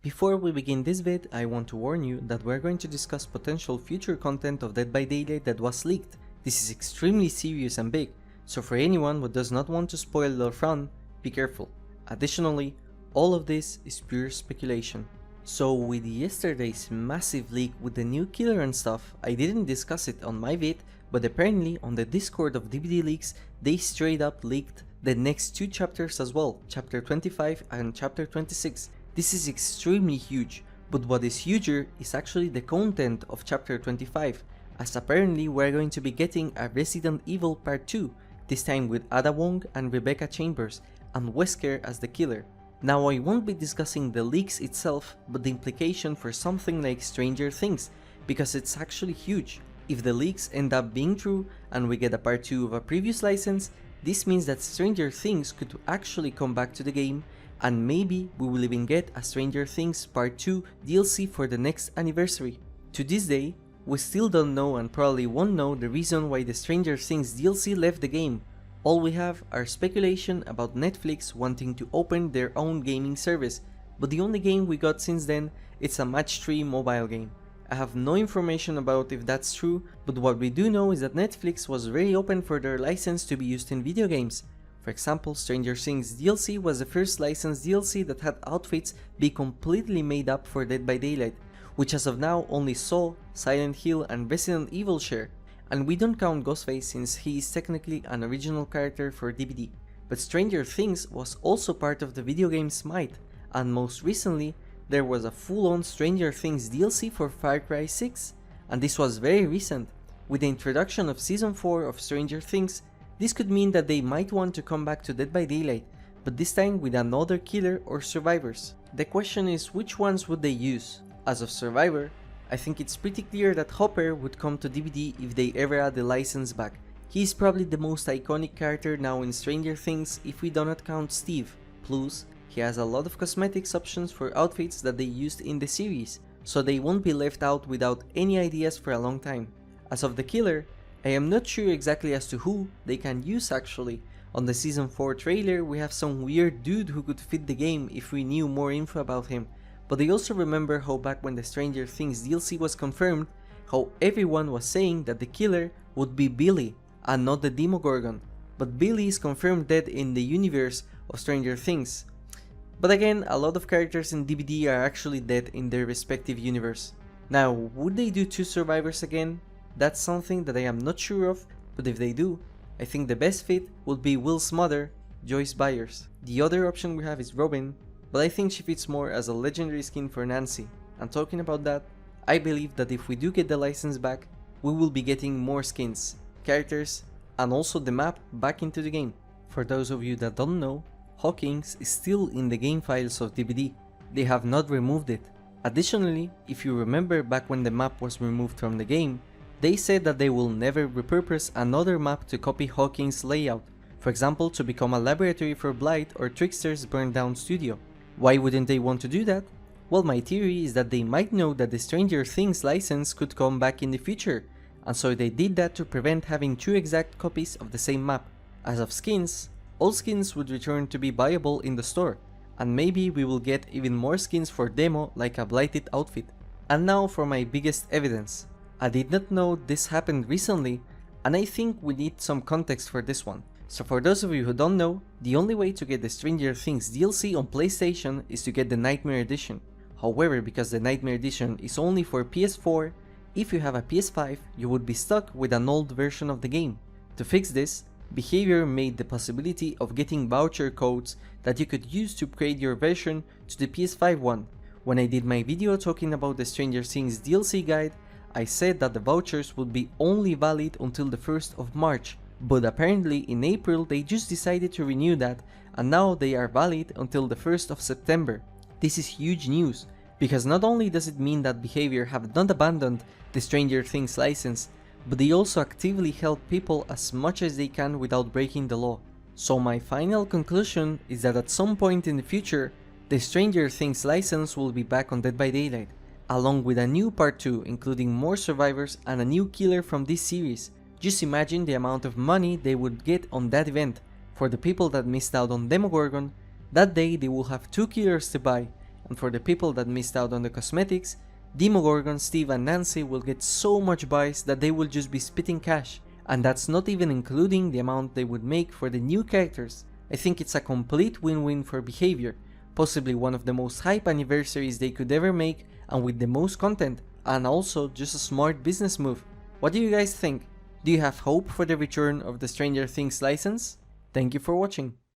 Before we begin this vid, I want to warn you that we're going to discuss potential future content of Dead by Daylight that was leaked. This is extremely serious and big, so for anyone who does not want to spoil the fun, be careful. Additionally, all of this is pure speculation. So with yesterday's massive leak with the new killer and stuff, I didn't discuss it on my vid, but apparently on the Discord of DVD Leaks, they straight up leaked the next two chapters as well, chapter 25 and chapter 26. This is extremely huge, but what is huger is actually the content of chapter 25, as apparently we're going to be getting a Resident Evil Part 2, this time with Ada Wong and Rebecca Chambers, and Wesker as the killer. Now I won't be discussing the leaks itself, but the implication for something like Stranger Things, because it's actually huge. If the leaks end up being true and we get a part 2 of a previous license, this means that Stranger Things could actually come back to the game, and maybe we will even get a Stranger Things Part 2 DLC for the next anniversary. To this day, we still don't know and probably won't know the reason why the Stranger Things DLC left the game. All we have are speculation about Netflix wanting to open their own gaming service, but the only game we got since then is a match 3 mobile game. I have no information about if that's true, but what we do know is that Netflix was very open for their license to be used in video games. For example, Stranger Things DLC was the first licensed DLC that had outfits be completely made up for Dead by Daylight, which as of now only Saw, Silent Hill and Resident Evil share. And we don't count Ghostface since he is technically an original character for DVD. But Stranger Things was also part of the video game Smite, and most recently there was a full-on Stranger Things DLC for Far Cry 6, and this was very recent. With the introduction of Season 4 of Stranger Things, this could mean that they might want to come back to Dead by Daylight, but this time with another killer or survivors. The question is, which ones would they use? As of Survivor, I think it's pretty clear that Hopper would come to DVD if they ever add the license back. He is probably the most iconic character now in Stranger Things if we do not count Steve. Plus, he has a lot of cosmetics options for outfits that they used in the series, so they won't be left out without any ideas for a long time. As of the killer, I am not sure exactly as to who they can use actually. On the Season 4 trailer we have some weird dude who could fit the game if we knew more info about him. But I also remember how back when the Stranger Things DLC was confirmed, how everyone was saying that the killer would be Billy and not the Demogorgon. But Billy is confirmed dead in the universe of Stranger Things. But again, a lot of characters in DVD are actually dead in their respective universe. Now, would they do 2 survivors again? That's something that I am not sure of, but if they do, I think the best fit would be Will's mother, Joyce Byers. The other option we have is Robin, but I think she fits more as a legendary skin for Nancy. And talking about that, I believe that if we do get the license back, we will be getting more skins, characters, and also the map back into the game. For those of you that don't know, Hawkins is still in the game files of DVD. They have not removed it. Additionally, if you remember back when the map was removed from the game, they said that they will never repurpose another map to copy Hawkins' layout, for example to become a laboratory for Blight or Trickster's burned down studio. Why wouldn't they want to do that? Well, my theory is that they might know that the Stranger Things license could come back in the future, and so they did that to prevent having 2 exact copies of the same map. As of skins, all skins would return to be buyable in the store, and maybe we will get even more skins for demo like a blighted outfit. And now for my biggest evidence. I did not know this happened recently, and I think we need some context for this one. So for those of you who don't know, the only way to get the Stranger Things DLC on PlayStation is to get the Nightmare Edition. However, because the Nightmare Edition is only for PS4, if you have a PS5, you would be stuck with an old version of the game. To fix this, Behavior made the possibility of getting voucher codes that you could use to upgrade your version to the PS5 one. When I did my video talking about the Stranger Things DLC guide, I said that the vouchers would be only valid until the 1st of March. But apparently in April they just decided to renew that, and now they are valid until the 1st of September. This is huge news, because not only does it mean that Behavior have not abandoned the Stranger Things license, but they also actively help people as much as they can without breaking the law. So my final conclusion is that at some point in the future, the Stranger Things license will be back on Dead by Daylight, along with a new part 2 including more survivors and a new killer from this series. Just imagine the amount of money they would get on that event. For the people that missed out on Demogorgon, that day they will have 2 killers to buy, And for the people that missed out on the cosmetics, Demogorgon, Steve and Nancy will get so much buys that they will just be spitting cash, and that's not even including the amount they would make for the new characters. I think it's a complete win-win for Behavior, possibly one of the most hype anniversaries they could ever make and with the most content, and also just a smart business move. What do you guys think? Do you have hope for the return of the Stranger Things license? Thank you for watching.